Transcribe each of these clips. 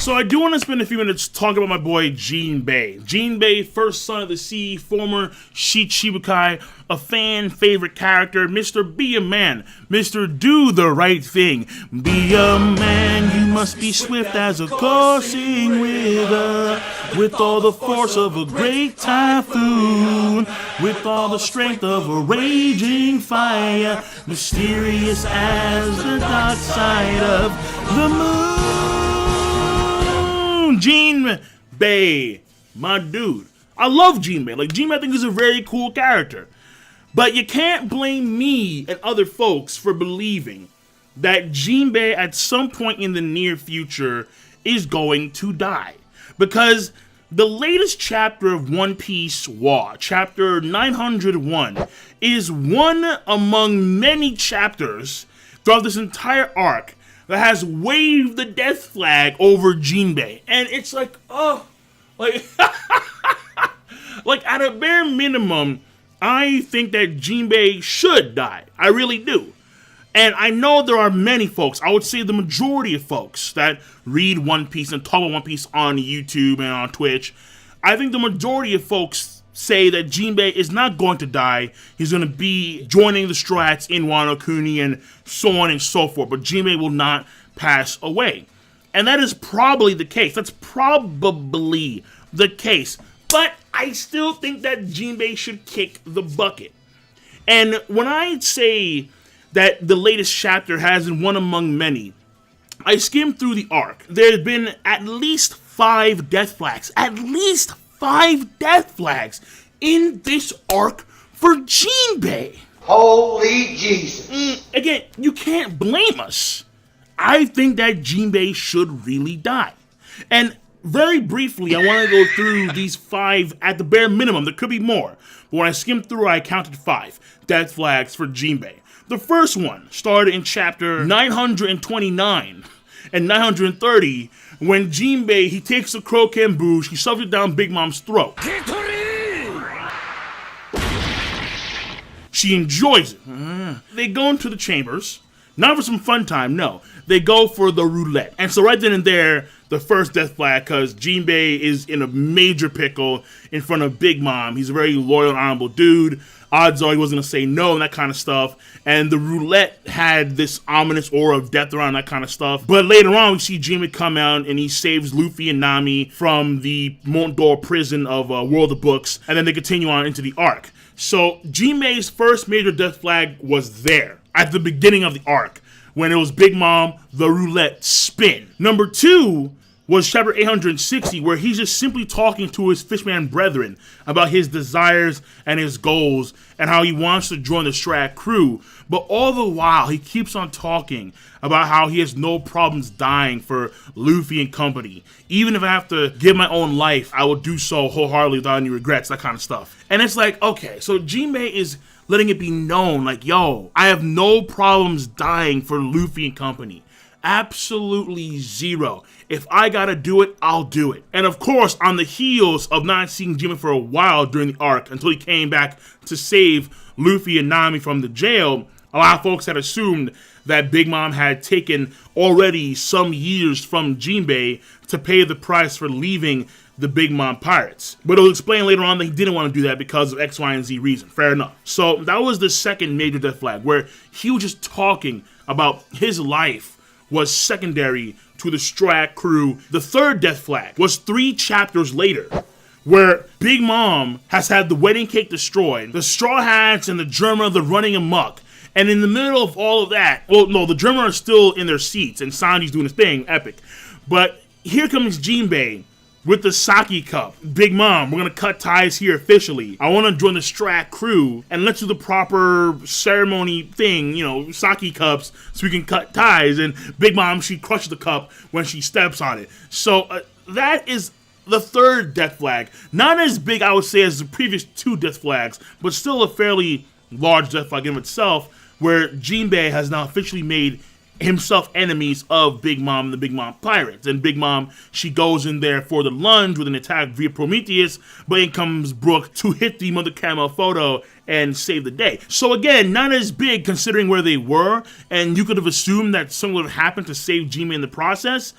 So I do want to spend a few minutes talking about my boy Jinbei. Jinbei, first son of the sea, former Shichibukai, a fan favorite character, Mr. Be a Man, Mr. Do the Right Thing. Be a man, you must be swift as a coursing river, with all the force of a great typhoon, with all the strength of a raging fire, mysterious as the dark side of the moon. Jinbei, my dude. I love Jinbei. Like, Jinbei I think is a very cool character. But you can't blame me and other folks for believing that Jinbei at some point in the near future is going to die. Because the latest chapter of One Piece WA, chapter 901, is one among many chapters throughout this entire arc that has waved the death flag over Jinbei. And it's like, oh, like, like at a bare minimum, I think that Jinbei should die. I really do. And I know there are many folks, I would say the majority of folks that read One Piece and talk about One Piece on YouTube and on Twitch. I think the majority of folks say that Jinbei is not going to die. He's going to be joining the Straw Hats in Wano Kuni and so on and so forth. But Jinbei will not pass away. And that is probably the case. That's probably the case. But I still think that Jinbei should kick the bucket. And when I say that the latest chapter has been one among many, I skimmed through the arc. There's been at least 5 death flags. At least 5 death flags in this arc for Jinbei. Holy Jesus. Again, you can't blame us. I think that Jinbei should really die. And very briefly, I want to go through these 5 at the bare minimum. There could be more. But when I skimmed through, I counted 5 death flags for Jinbei. The first one started in chapter 929 and 930 when Jinbei, he takes the Croquembouche, he shoves it down Big Mom's throat. She enjoys it. They go into the chambers, not for some fun time, no. They go for the roulette. And so right then and there, the first death flag, because Jinbei is in a major pickle in front of Big Mom. He's a very loyal and honorable dude. Odds are he wasn't going to say no and that kind of stuff. And the roulette had this ominous aura of death around that kind of stuff. But later on, we see Jinbei come out and he saves Luffy and Nami from the Mont d'Or prison of World of Books. And then they continue on into the arc. So Jinbei's first major death flag was there at the beginning of the arc when it was Big Mom, the roulette spin. Number 2 was chapter 860, where he's just simply talking to his fishman brethren about his desires and his goals and how he wants to join the Strat crew. But all the while, he keeps on talking about how he has no problems dying for Luffy and company. Even if I have to give my own life, I will do so wholeheartedly without any regrets, that kind of stuff. And it's like, okay, so Jinbei is letting it be known, like, yo, I have no problems dying for Luffy and company. Absolutely zero. If I gotta do it, I'll do it. And of course, on the heels of not seeing Jinbei for a while during the arc, until he came back to save Luffy and Nami from the jail, a lot of folks had assumed that Big Mom had taken already some years from Jinbei to pay the price for leaving the Big Mom Pirates. But it'll explain later on that he didn't want to do that because of X, Y, and Z reason. Fair enough. So that was the second major death flag, where he was just talking about his life was secondary to the Straw Hat crew. The third death flag was 3 chapters later, where Big Mom has had the wedding cake destroyed, the Straw Hats and the Germa, they're running amok. And in the middle of all of that, well, no, the Germa are still in their seats, and Sanji's doing his thing, epic. But here comes Jinbei with the sake cup. Big Mom, we're gonna cut ties here officially. I wanna join the Strat crew, and let's do the proper ceremony thing, you know, sake cups, so we can cut ties. And Big Mom, she crushes the cup when she steps on it. So that is the third death flag. Not as big, I would say, as the previous 2 death flags, but still a fairly large death flag in itself, where Jinbei has now officially made himself enemies of Big Mom and the Big Mom pirates. And Big Mom, she goes in there for the lunge with an attack via Prometheus, but in comes Brooke to hit the Mother Caramel photo and save the day. So again, not as big considering where they were, and you could have assumed that something would have happened to save Jinbei in the process.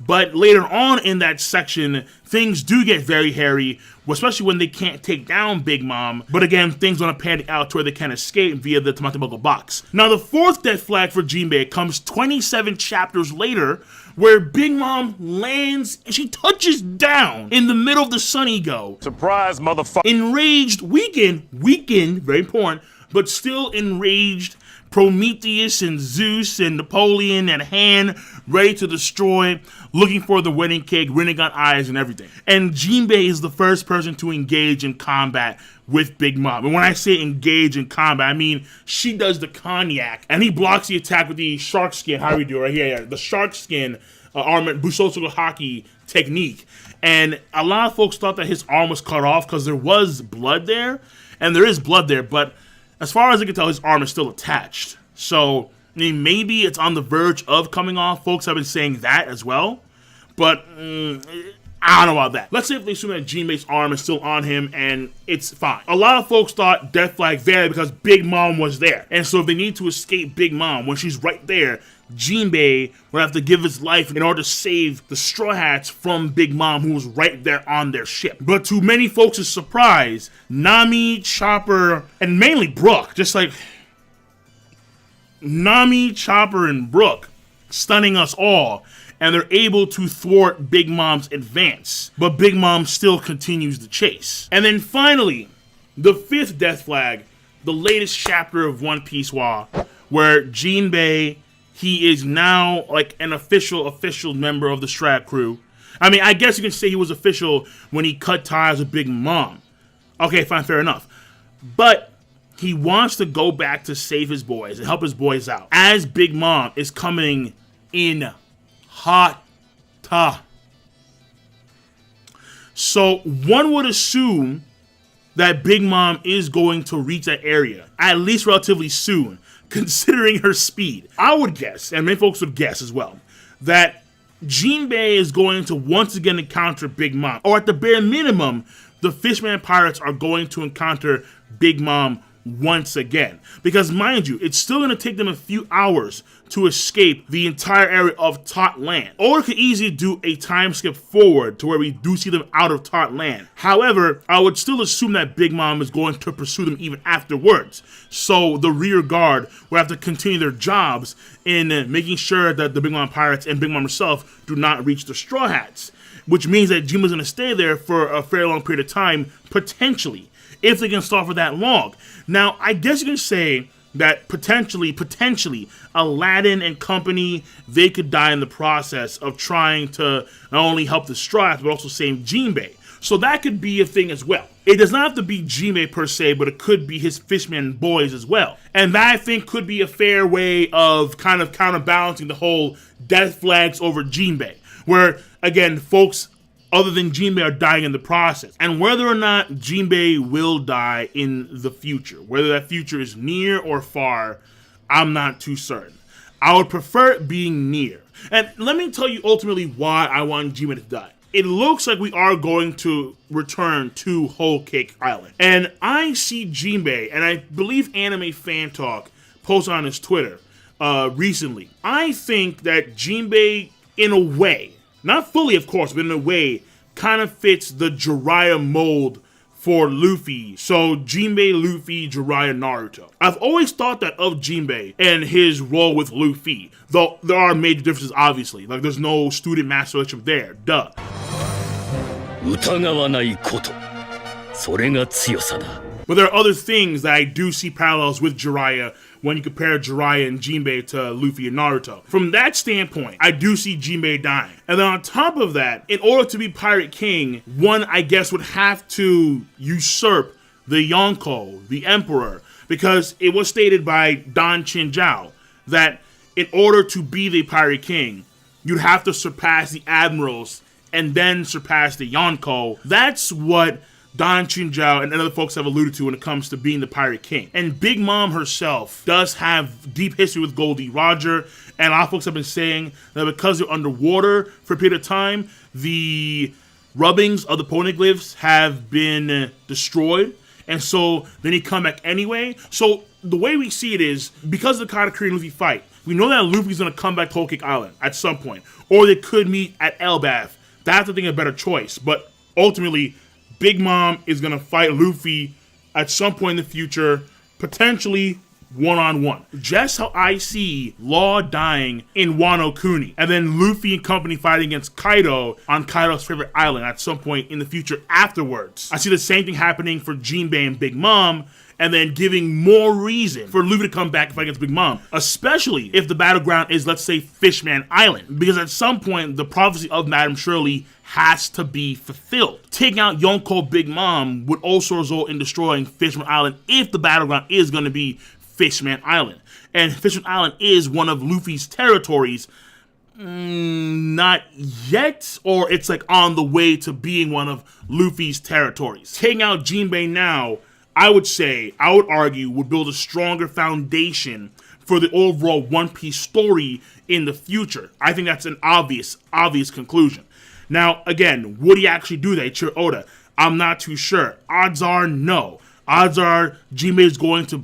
But later on in that section, things do get very hairy, especially when they can't take down Big Mom. But again, things want to pan out to where they can escape via the Tamate Boko box. Now, the fourth death flag for Jinbei comes 27 chapters later, where Big Mom lands and she touches down in the middle of the Sun Ego. Surprise, motherfucker. Enraged, weakened, very important, but still enraged Prometheus and Zeus and Napoleon at hand, ready to destroy, looking for the wedding cake, Rinnegan eyes, and everything. And Jinbei is the first person to engage in combat with Big Mom. And when I say engage in combat, I mean she does the cognac, and he blocks the attack with the shark skin. How do we do it right here? Yeah, the shark skin armor, Bushoku Haki technique. And a lot of folks thought that his arm was cut off because there was blood there, and there is blood there, but as far as I can tell, his arm is still attached. So, I mean, maybe it's on the verge of coming off. Folks have been saying that as well. But, I don't know about that. Let's say if they assume that Jinbei's arm is still on him and it's fine. A lot of folks thought Death Flag there because Big Mom was there. And so if they need to escape Big Mom, when she's right there, Jinbei would have to give his life in order to save the Straw Hats from Big Mom, who was right there on their ship. But to many folks' surprise, Nami, Chopper, and mainly Brooke, just like Nami, Chopper, and Brooke, stunning us all, and they're able to thwart Big Mom's advance. But Big Mom still continues the chase. And then finally, the fifth death flag, the latest chapter of One Piece Wa, where Jinbei, he is now like an official member of the Strat crew. I mean, I guess you can say he was official when he cut ties with Big Mom. Okay, fine, fair enough. But he wants to go back to save his boys and help his boys out, as Big Mom is coming in hot. So one would assume that Big Mom is going to reach that area, at least relatively soon, considering her speed. I would guess, and many folks would guess as well, that Jinbei is going to once again encounter Big Mom, or at the bare minimum, the Fishman Pirates are going to encounter Big Mom once again. Because mind you, it's still going to take them a few hours to escape the entire area of Tot Land. Or it could easily do a time skip forward to where we do see them out of Tot Land. However, I would still assume that Big Mom is going to pursue them even afterwards. So the rear guard will have to continue their jobs in making sure that the Big Mom Pirates and Big Mom herself do not reach the Straw Hats. Which means that Jinbei's going to stay there for a fairly long period of time, potentially, if they can stall for that long. Now, I guess you can say that potentially, Aladdin and company, they could die in the process of trying to not only help the Straw Hats, but also save Jinbei. So that could be a thing as well. It does not have to be Jinbei per se, but it could be his Fishman boys as well. And that, I think, could be a fair way of kind of counterbalancing the whole death flags over Jinbei, where, again, folks other than Jinbei are dying in the process. And whether or not Jinbei will die in the future, whether that future is near or far, I'm not too certain. I would prefer it being near. And let me tell you ultimately why I want Jinbei to die. It looks like we are going to return to Whole Cake Island. And I see Jinbei, and I believe Anime Fan Talk posted on his Twitter recently. I think that Jinbei, in a way, not fully, of course, but in a way, kind of fits the Jiraiya mold for Luffy. So, Jinbei, Luffy, Jiraiya, Naruto. I've always thought that of Jinbei and his role with Luffy, though there are major differences, obviously. Like, there's no student-master relationship there. Duh. 疑わないこと。それが強さだ。 But there are other things that I do see parallels with Jiraiya when you compare Jiraiya and Jinbei to Luffy and Naruto. From that standpoint, I do see Jinbei dying. And then on top of that, in order to be Pirate King, one, I guess, would have to usurp the Yonko, the Emperor, because it was stated by Don Chinjiao that in order to be the Pirate King, you'd have to surpass the Admirals and then surpass the Yonko. That's what Don Chinzhou and other folks have alluded to when it comes to being the Pirate King. And Big Mom herself does have deep history with Goldie Roger, and a lot of folks have been saying that because they're underwater for a period of time, the rubbings of the poneglyphs have been destroyed, and so they need to come back anyway. So the way we see it is, because of the Katakuri and Luffy fight, we know that Luffy's going to come back to Whole Cake Island at some point, or they could meet at Elbaf. That's, I think, a better choice, but ultimately, Big Mom is going to fight Luffy at some point in the future, potentially one-on-one. Just how I see Law dying in Wano Kuni, and then Luffy and company fighting against Kaido on Kaido's favorite island at some point in the future afterwards. I see the same thing happening for Jinbei and Big Mom, and then giving more reason for Luffy to come back and fight against Big Mom, especially if the battleground is, let's say, Fishman Island, because at some point, the prophecy of Madame Shirley has to be fulfilled. Taking out Yonko Big Mom would also result in destroying Fishman Island if the battleground is going to be Fishman Island. And Fishman Island is one of Luffy's territories. Not yet, or it's like on the way to being one of Luffy's territories. Taking out Jinbei now, I would argue, would build a stronger foundation for the overall One Piece story in the future. I think that's an obvious conclusion. Now, again, would he actually do that, Ichiro Oda? I'm not too sure. Odds are no. Odds are Jinbei is going to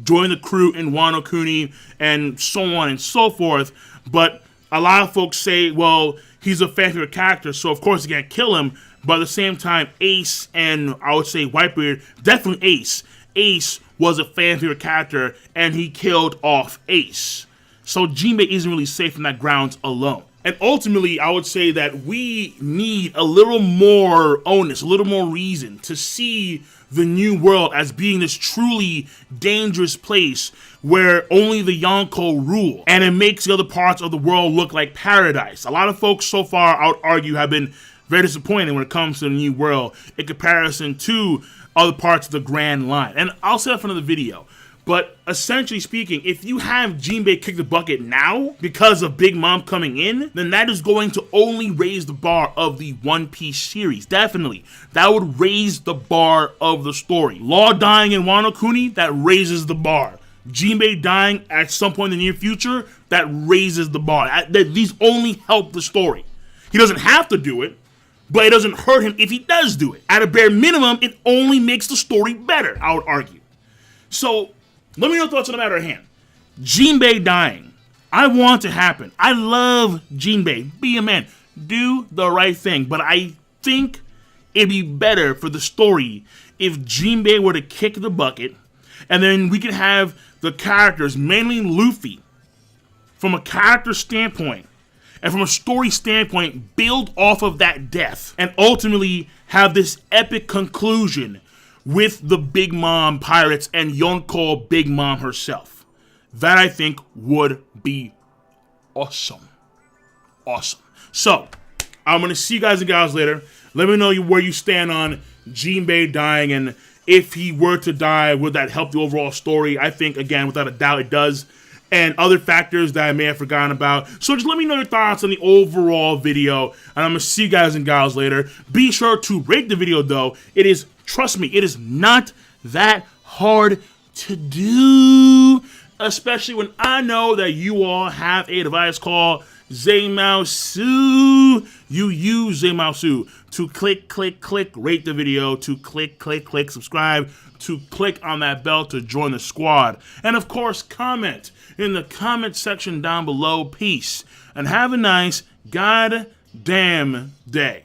join the crew in Wano Kuni and so on and so forth. But a lot of folks say, well, he's a fan favorite character, so of course you can't kill him. But at the same time, Ace and I would say Whitebeard, definitely Ace. Ace was a fan favorite character and he killed off Ace. So Jinbei isn't really safe in that grounds alone. And ultimately, I would say that we need a little more onus, a little more reason to see the New World as being this truly dangerous place where only the Yonko rule, and it makes the other parts of the world look like paradise. A lot of folks so far, I would argue, have been very disappointed when it comes to the New World in comparison to other parts of the Grand Line. And I'll say that for another video. But essentially speaking, if you have Jinbei kick the bucket now because of Big Mom coming in, then that is going to only raise the bar of the One Piece series. Definitely. That would raise the bar of the story. Law dying in Wano Kuni, that raises the bar. Jinbei dying at some point in the near future, that raises the bar. These only help the story. He doesn't have to do it, but it doesn't hurt him if he does do it. At a bare minimum, it only makes the story better, I would argue. So, let me know your thoughts on the matter at hand. Jinbei dying. I want it to happen. I love Jinbei. Be a man. Do the right thing. But I think it'd be better for the story if Jinbei were to kick the bucket, and then we could have the characters, mainly Luffy, from a character standpoint and from a story standpoint, build off of that death and ultimately have this epic conclusion with the Big Mom pirates and Yonko Big Mom herself. That, I think, would be awesome. Awesome. So, I'm going to see you guys and gals later. Let me know where you stand on Jinbei dying, and if he were to die, would that help the overall story? I think, again, without a doubt, it does. And other factors that I may have forgotten about. So just let me know your thoughts on the overall video, and I'm going to see you guys and gals later. Be sure to rate the video, though. It is, trust me, it is not that hard to do, especially when I know that you all have a device called Zamasu. You use Zamasu to click, rate the video, to click, subscribe, to click on that bell to join the squad. And of course, comment in the comment section down below. Peace, and have a nice goddamn day.